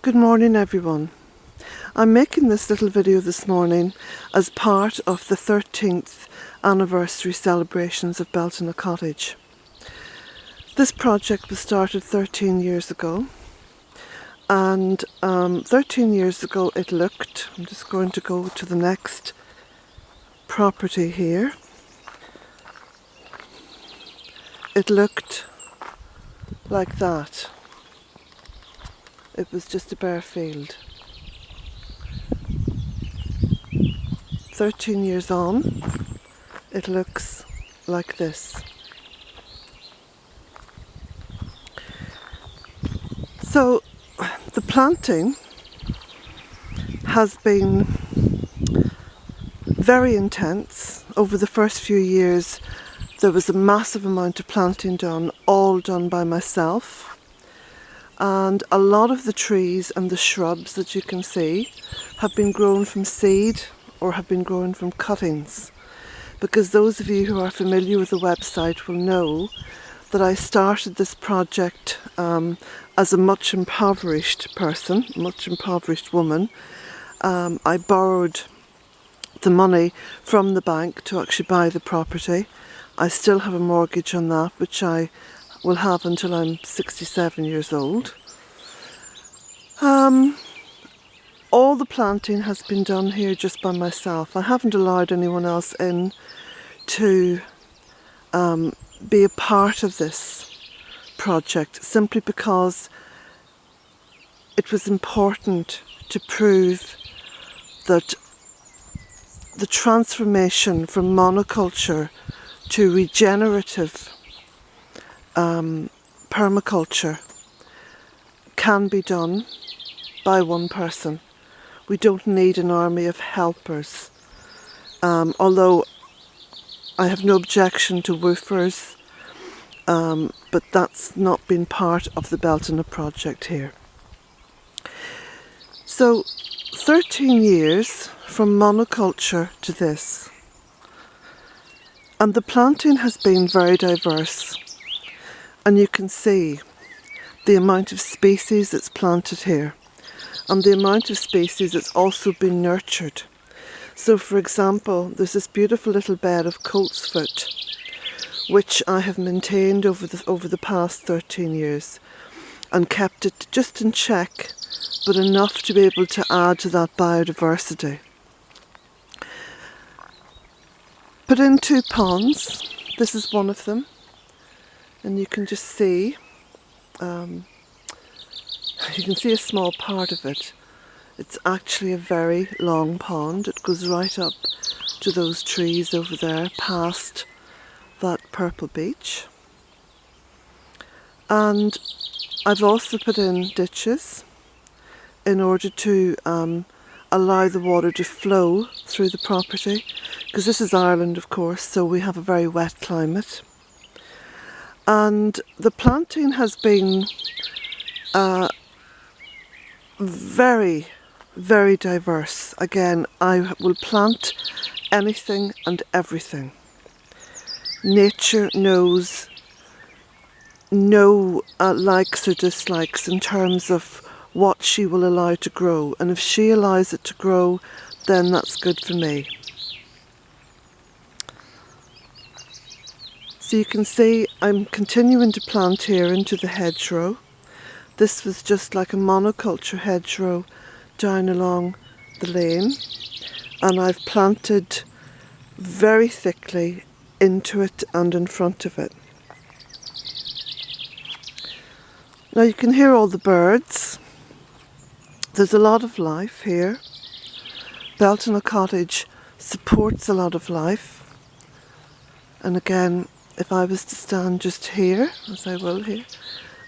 Good morning everyone. I'm making this little video this morning as part of the 13th anniversary celebrations of Bealtaine Cottage. This project was started 13 years ago and 13 years ago it looked, I'm just going to go to the next property here, it looked like that. It was just a bare field. 13 years on, it looks like this. So the planting has been very intense. Over the first few years there was a massive amount of planting done, all done by myself. And a lot of the trees and the shrubs that you can see have been grown from seed or have been grown from cuttings. Because those of you who are familiar with the website will know that I started this project as a much impoverished person, much impoverished woman. I borrowed the money from the bank to actually buy the property. I still have a mortgage on that, which I will have until I'm 67 years old. All the planting has been done here just by myself. I haven't allowed anyone else in to be a part of this project, simply because it was important to prove that the transformation from monoculture to regenerative permaculture can be done by one person. We don't need an army of helpers. Although I have no objection to woofers, but that's not been part of the Bealtaine project here. So 13 years from monoculture to this. And the planting has been very diverse. And you can see the amount of species that's planted here and the amount of species that's also been nurtured. So for example, there's this beautiful little bed of coltsfoot which I have maintained over the past 13 years and kept it just in check, but enough to be able to add to that biodiversity. Put in 2 ponds, this is one of them, and you can just see, you can see a small part of it. It's actually a very long pond. It goes right up to those trees over there, past that purple beech. And I've also put in ditches in order to allow the water to flow through the property, because this is Ireland, of course, so we have a very wet climate. And the planting has been very, very diverse. Again, I will plant anything and everything. Nature knows no likes or dislikes in terms of what she will allow to grow, and if she allows it to grow, then that's good for me. So you can see I'm continuing to plant here into the hedgerow. This was just like a monoculture hedgerow down along the lane, and I've planted very thickly into it and in front of it. Now you can hear all the birds. There's a lot of life here. Bealtaine Cottage supports a lot of life. And again, if I was to stand just here, as I will here,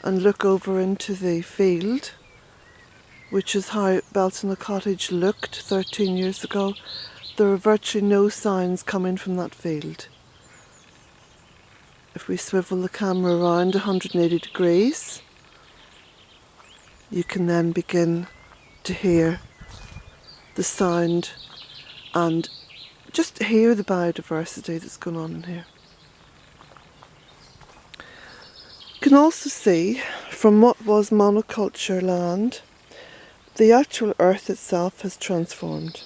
and look over into the field, which is how Bealtaine Cottage looked 13 years ago, there are virtually no signs coming from that field. If we swivel the camera around 180 degrees, you can then begin to hear the sound and just hear the biodiversity that's going on in here. You can also see from what was monoculture land the actual earth itself has transformed.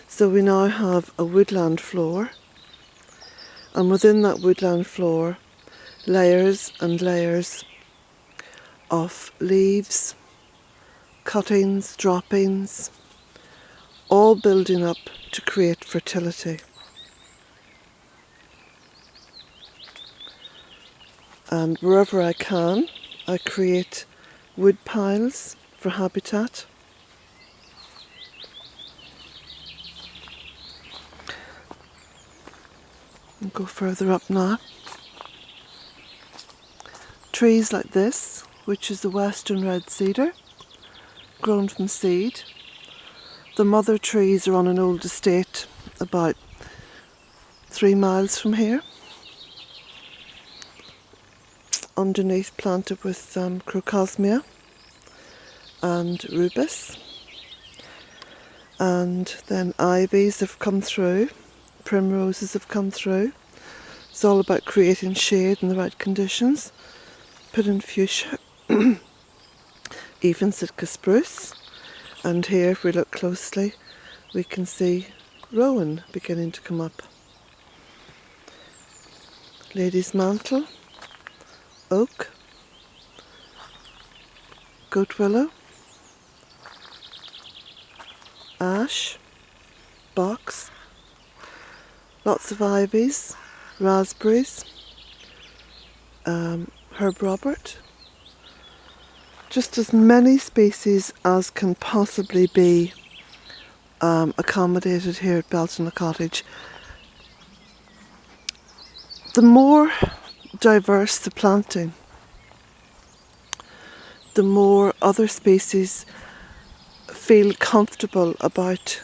So we now have a woodland floor, and within that woodland floor, layers and layers of leaves, cuttings, droppings, all building up to create fertility. And wherever I can, I create wood piles for habitat. And go further up now. Trees like this, which is the western red cedar, grown from seed. The mother trees are on an old estate about 3 miles from here. Underneath, planted with crocosmia and rubus. And then ivies have come through, primroses have come through. It's all about creating shade in the right conditions. Put in fuchsia, even Sitka spruce. And here, if we look closely, we can see rowan beginning to come up. Lady's mantle, oak, goat willow, ash, box, lots of ivies, raspberries, herb Robert, just as many species as can possibly be accommodated here at Bealtaine Cottage. The more diverse the planting, the more other species feel comfortable about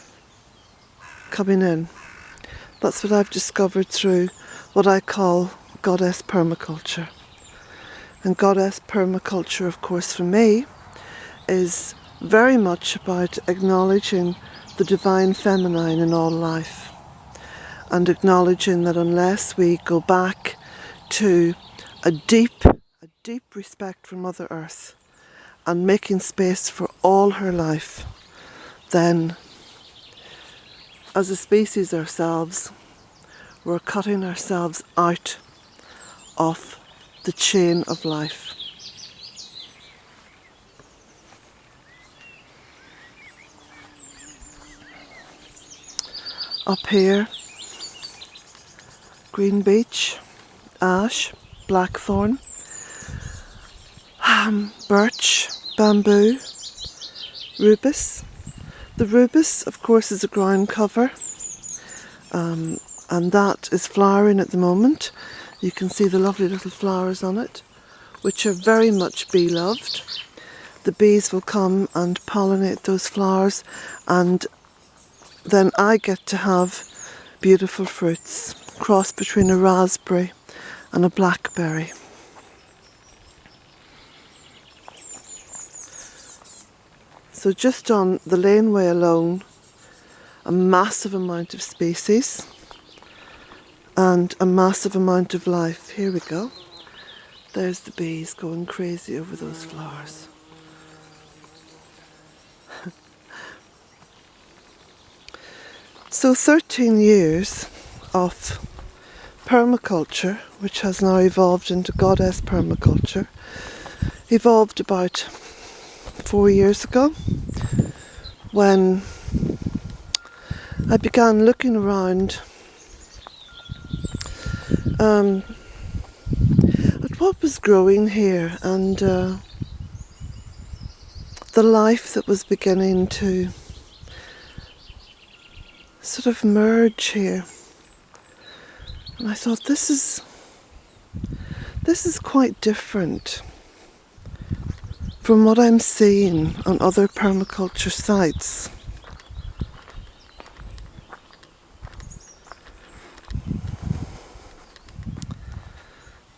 coming in. That's what I've discovered through what I call Goddess Permaculture. And Goddess Permaculture, of course, for me, is very much about acknowledging the divine feminine in all life, and acknowledging that unless we go back to a deep respect for Mother Earth and making space for all her life, then as a species ourselves, we're cutting ourselves out of the chain of life. Up here, green beech, ash, blackthorn, birch, bamboo, rubus. The rubus, of course, is a ground cover, and that is flowering at the moment. You can see the lovely little flowers on it, which are very much bee loved. The bees will come and pollinate those flowers, and then I get to have beautiful fruits, crossed between a raspberry and a blackberry. So just on the laneway alone, a massive amount of species and a massive amount of life. Here we go. There's the bees going crazy over those flowers. So 13 years of permaculture, which has now evolved into Goddess Permaculture, evolved about 4 years ago when I began looking around at what was growing here, and the life that was beginning to sort of merge here. And I thought, this is quite different from what I'm seeing on other permaculture sites.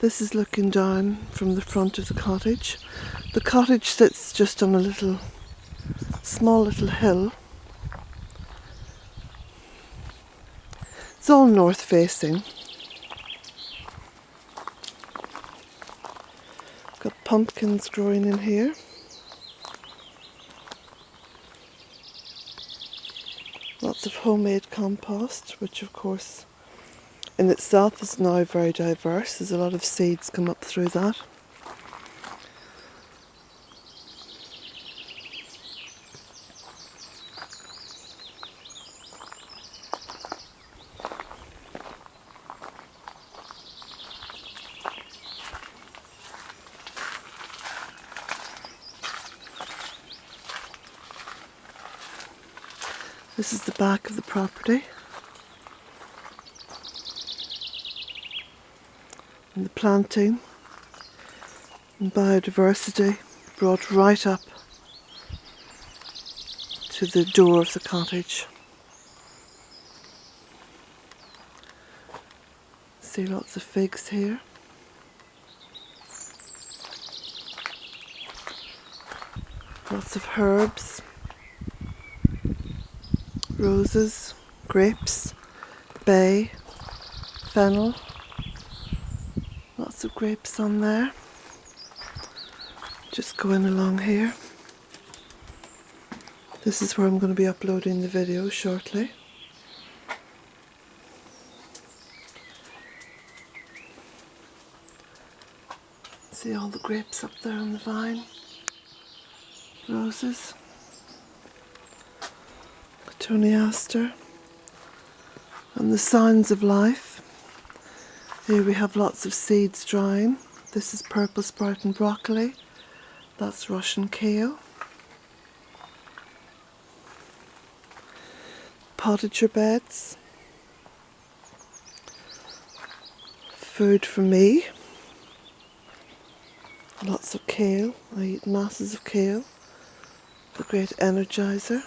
This is looking down from the front of the cottage. The cottage sits just on a small little hill. It's all north facing. Got pumpkins growing in here. lots of homemade compost, which of course in itself is now very diverse. There's a lot of seeds come up through that. This is the back of the property. And the planting and biodiversity brought right up to the door of the cottage. See lots of figs here. Lots of herbs. Roses, grapes, bay, fennel, lots of grapes on there. Just going along here. This is where I'm going to be uploading the video shortly. See all the grapes up there on the vine. Roses. Tony Aster, and the signs of life. Here we have lots of seeds drying. This is purple sprouting broccoli. That's Russian kale. Potager beds. Food for me. Lots of kale. I eat masses of kale. The great energizer.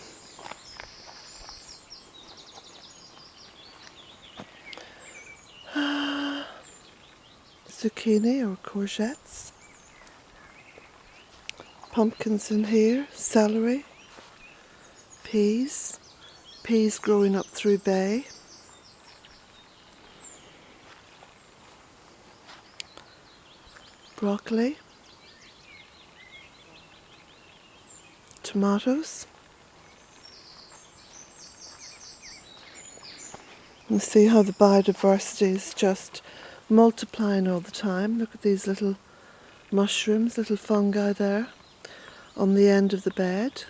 Zucchini or courgettes, pumpkins in here, celery, peas growing up through bay, broccoli, tomatoes. You see how the biodiversity is just multiplying all the time. Look at these little mushrooms, little fungi there on the end of the bed.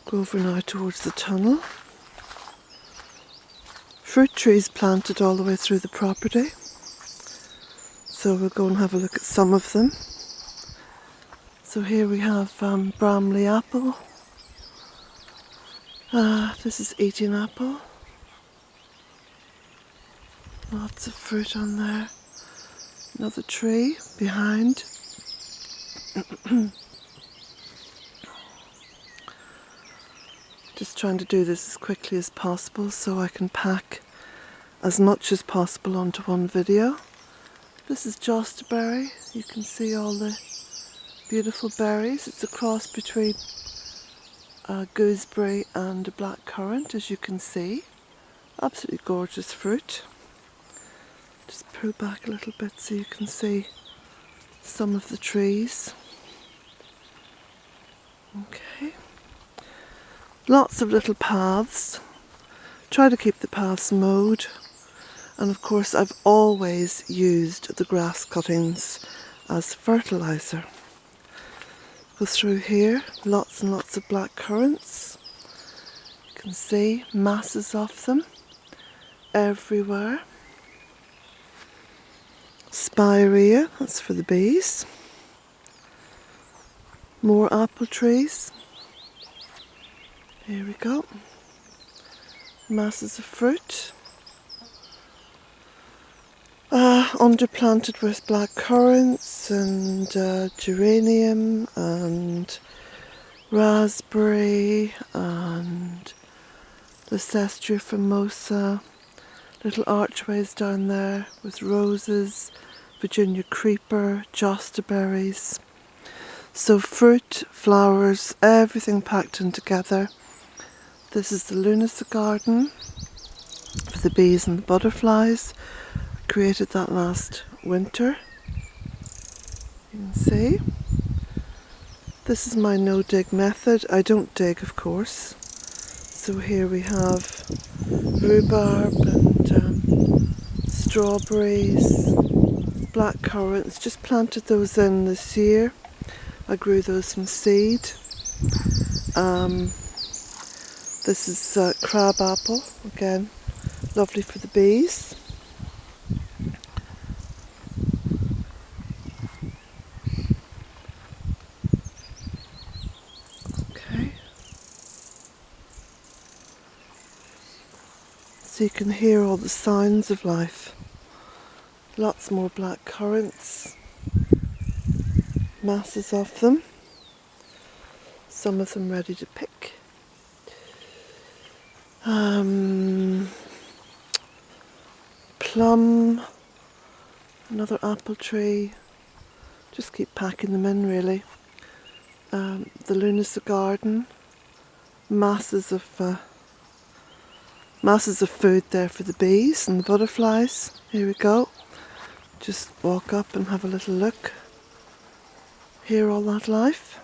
Go over now towards the tunnel. Fruit trees planted all the way through the property. So we'll go and have a look at some of them. So here we have Bramley apple. This is eating apple. Lots of fruit on there. Another tree behind. Just trying to do this as quickly as possible so I can pack as much as possible onto one video. This is josterberry. You can see all the beautiful berries. It's a cross between a gooseberry and a blackcurrant, as you can see. Absolutely gorgeous fruit. Just pull back a little bit so you can see some of the trees. Okay. Lots of little paths. Try to keep the paths mowed. And of course I've always used the grass cuttings as fertiliser. Go through here, lots and lots of black currants. You can see masses of them everywhere. Spirea, that's for the bees. More apple trees. Here we go. Masses of fruit. Underplanted with black currants and geranium and raspberry and Leucestia famosa. Little archways down there with roses, Virginia creeper, josterberries. So fruit, flowers, everything packed in together. This is the Lunacy garden for the bees and the butterflies. Created that last winter. You can see. This is my no-dig method. I don't dig, of course. So here we have rhubarb and strawberries, black currants. Just planted those in this year. I grew those from seed. This is crab apple, again, lovely for the bees. Okay. So you can hear all the signs of life. Lots more black currants, masses of them, some of them ready to pick. Plum, another apple tree, just keep packing them in really. The Lunacy garden, masses of food there for the bees and the butterflies. Here we go. Just walk up and have a little look. Hear all that life.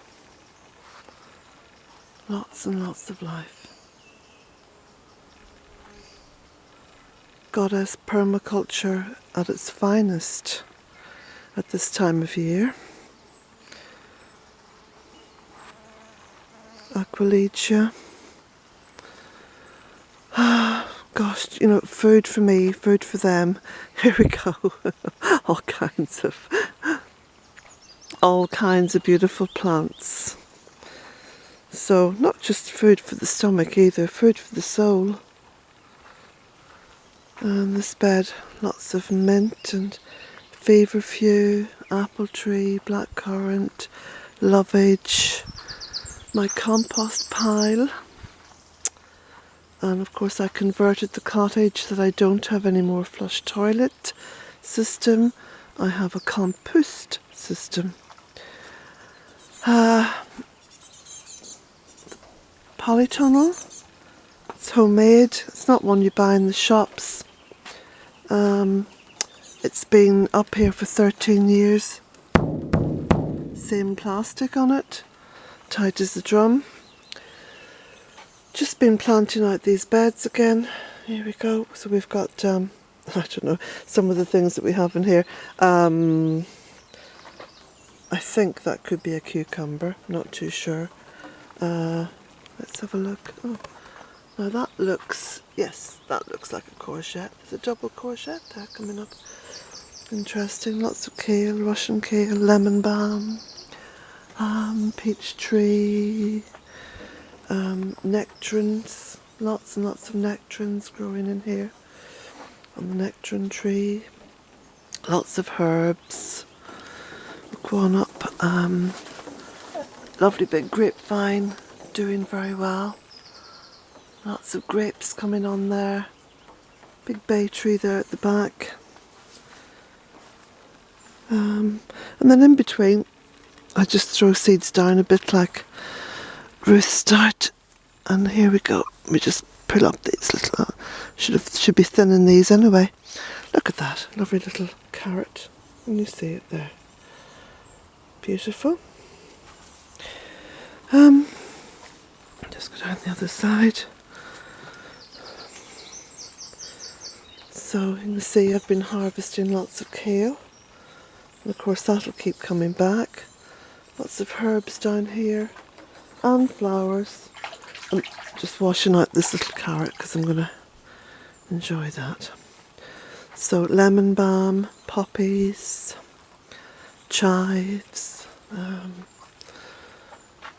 Lots and lots of life. Goddess Permaculture at its finest at this time of year. Aquilegia. Gosh, you know, food for me, food for them. Here we go. all kinds of beautiful plants. So not just food for the stomach either, food for the soul. And this bed, lots of mint and feverfew, apple tree, blackcurrant, lovage, my compost pile. And of course I converted the cottage that I don't have any more flush toilet system. I have a compost system. Polytunnel. It's homemade. It's not one you buy in the shops. It's been up here for 13 years. Same plastic on it. Tight as a drum. Just been planting out these beds again. Here we go. So we've got, I don't know, some of the things that we have in here. I think that could be a cucumber. Not too sure. Let's have a look. Oh, now that looks, yes, that looks like a courgette. There's a double courgette there coming up. Interesting. Lots of kale, Russian kale, lemon balm, peach tree, nectarines. Lots and lots of nectarines growing in here on the nectarine tree. Lots of herbs. We'll go on up. Lovely big grapevine, doing very well. Lots of grapes coming on there. Big bay tree there at the back. And then in between, I just throw seeds down a bit like Ruth start. And here we go. We just pull up these little. Should be thinning these anyway. Look at that lovely little carrot. Can you see it there? Beautiful. Just go down the other side. So you can see I've been harvesting lots of kale. And of course that'll keep coming back. Lots of herbs down here. And flowers. I'm just washing out this little carrot because I'm going to enjoy that. So lemon balm, poppies, chives,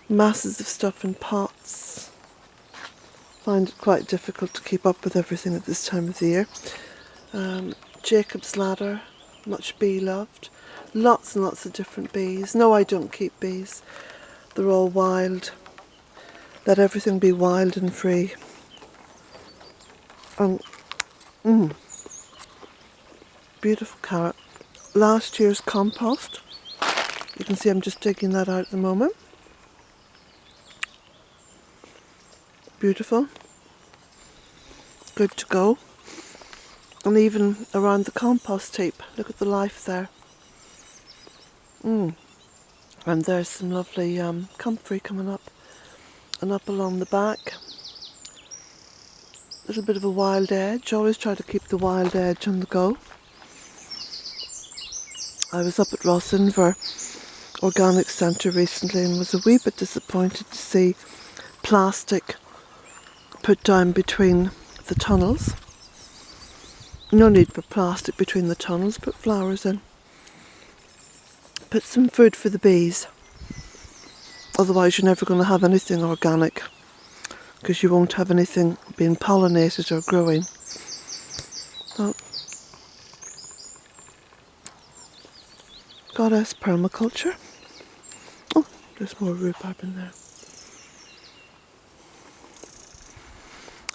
masses of stuff in pots. Find it quite difficult to keep up with everything at this time of the year. Jacob's ladder, much bee loved. Lots and lots of different bees. No, I don't keep bees. They're all wild. Let everything be wild and free. Beautiful carrot. Last year's compost. You can see I'm just digging that out at the moment. Beautiful. Good to go. And even around the compost heap. Look at the life there. And there's some lovely comfrey coming up, and up along the back, a little bit of a wild edge. Always try to keep the wild edge on the go. I was up at Rossinver Organic Centre recently and was a wee bit disappointed to see plastic put down between the tunnels. No need for plastic between the tunnels, put flowers in. Put some food for the bees. Otherwise you're never going to have anything organic, because you won't have anything being pollinated or growing. So, Goddess Permaculture. Oh, there's more rhubarb in there.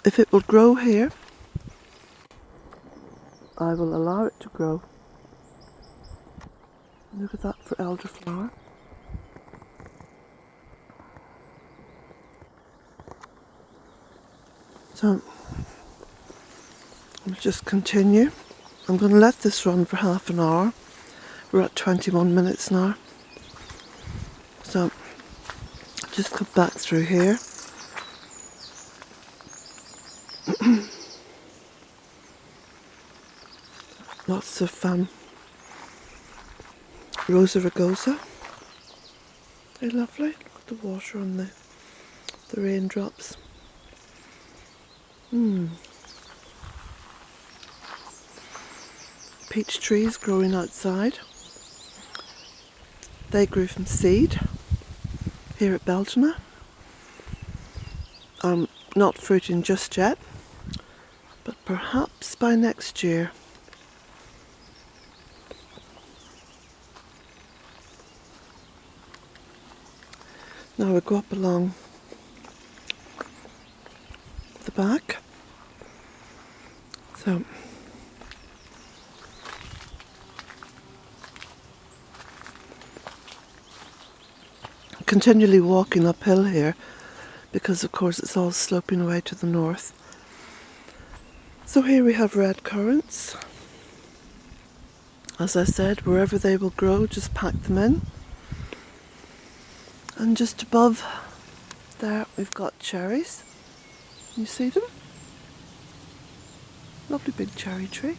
If it will grow here, I will allow it to grow. Look at that for elderflower. So, I'll just continue. I'm going to let this run for half an hour. We're at 21 minutes now. So, just come back through here. Lots of Rosa rugosa. Very lovely. Look at the water on the raindrops. Peach trees growing outside. They grew from seed here at Bealtaine. Not fruiting just yet, but perhaps by next year. Now we go up along the back. So continually walking uphill here, because of course it's all sloping away to the north. So here we have red currants. As I said, wherever they will grow, just pack them in. And just above there we've got cherries. You see them? Lovely big cherry tree.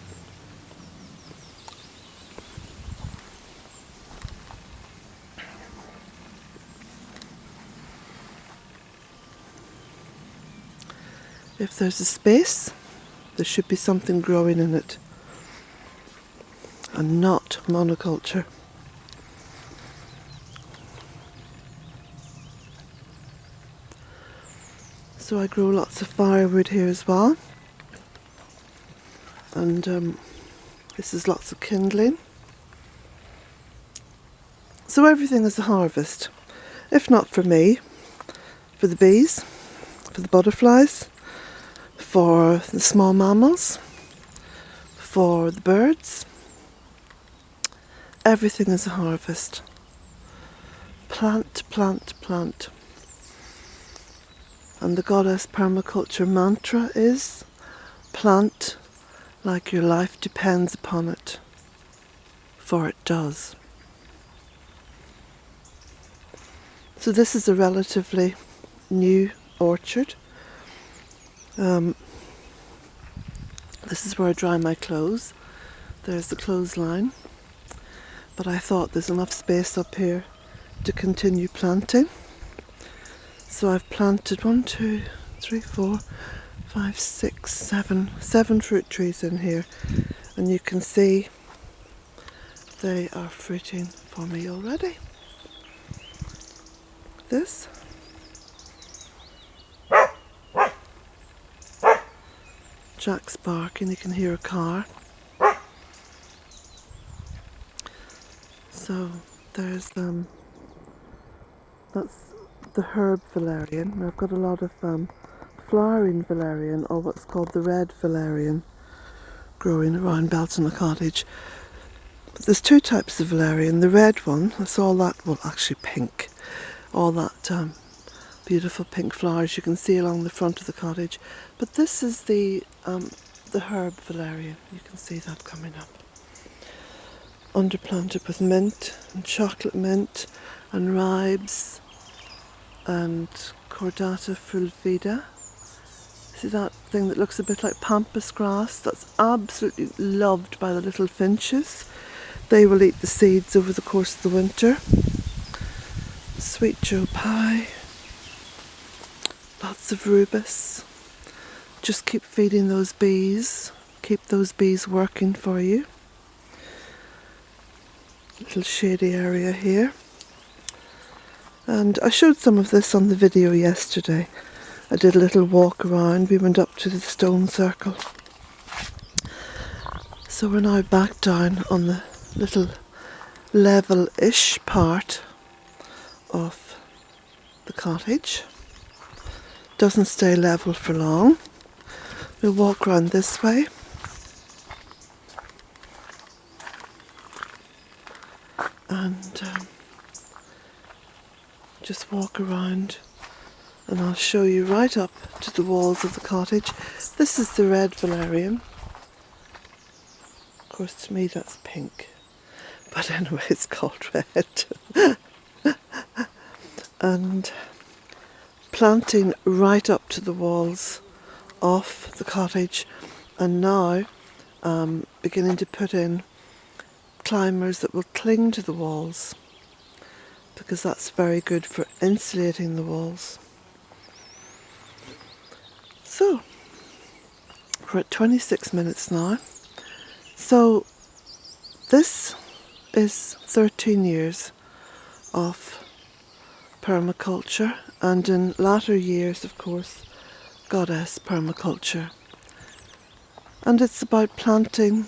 If there's a space, there should be something growing in it, and not monoculture. So I grow lots of firewood here as well, and this is lots of kindling. So everything is a harvest, if not for me, for the bees, for the butterflies, for the small mammals, for the birds. Everything is a harvest. Plant, plant, plant. And the Goddess Permaculture mantra is, plant like your life depends upon it, for it does. So this is a relatively new orchard. This is where I dry my clothes. There's the clothesline. But I thought there's enough space up here to continue planting. So I've planted 7 fruit trees in here, and you can see they are fruiting for me already. This. Jack's barking, you can hear a car. So there's that's the herb valerian. I've got a lot of flowering valerian, or what's called the red valerian, growing around Bealtaine Cottage. But there's 2 types of valerian. The red one, that's all that, well actually pink, all that beautiful pink flowers you can see along the front of the cottage. But this is the herb valerian. You can see that coming up. Underplanted with mint and chocolate mint and ribes and Cordata fulvida. See that thing that looks a bit like pampas grass? That's absolutely loved by the little finches. They will eat the seeds over the course of the winter. Sweet Joe Pie. Lots of rubus. Just keep feeding those bees. Keep those bees working for you. Little shady area here. And I showed some of this on the video yesterday. I did a little walk around. We went up to the stone circle. So we're now back down on the little level-ish part of the cottage. Doesn't stay level for long. We'll walk around this way. And just walk around, and I'll show you right up to the walls of the cottage. This is the red valerian. Of course, to me that's pink, but anyway, it's called red. And planting right up to the walls of the cottage, and now beginning to put in climbers that will cling to the walls, because that's very good for insulating the walls. So, we're at 26 minutes now. So, this is 13 years of permaculture, and in latter years, of course, Goddess Permaculture. And it's about planting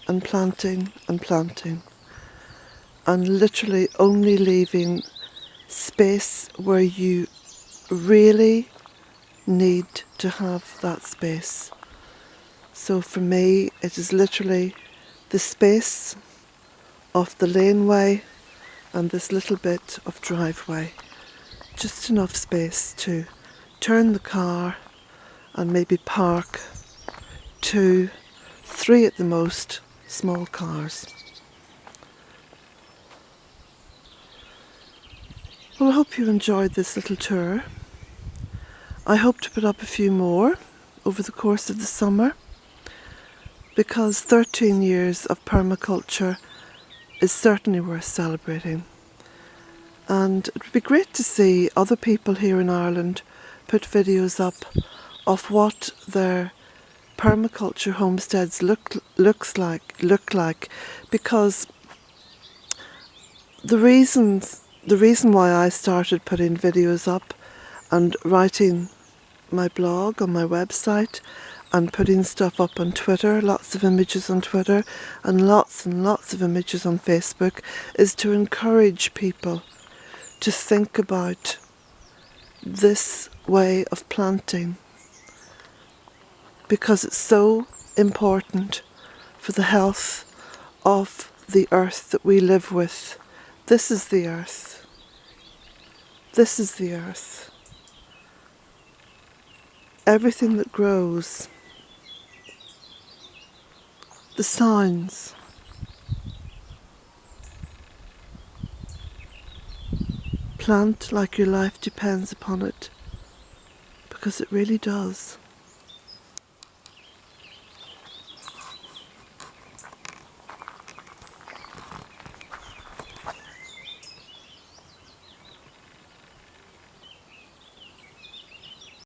and planting and planting, and literally only leaving space where you really need to have that space. So for me, it is literally the space of the laneway and this little bit of driveway. Just enough space to turn the car and maybe park 2, 3 at the most small cars. Well, I hope you enjoyed this little tour. I hope to put up a few more over the course of the summer, because 13 years of permaculture is certainly worth celebrating. And it would be great to see other people here in Ireland put videos up of what their permaculture homesteads look like, because the reason why I started putting videos up and writing my blog on my website and putting stuff up on Twitter, lots of images on Twitter and lots of images on Facebook, is to encourage people to think about this way of planting, because it's so important for the health of the earth that we live with. This is the earth. This is the earth. Everything that grows, the sounds, plant like your life depends upon it, because it really does.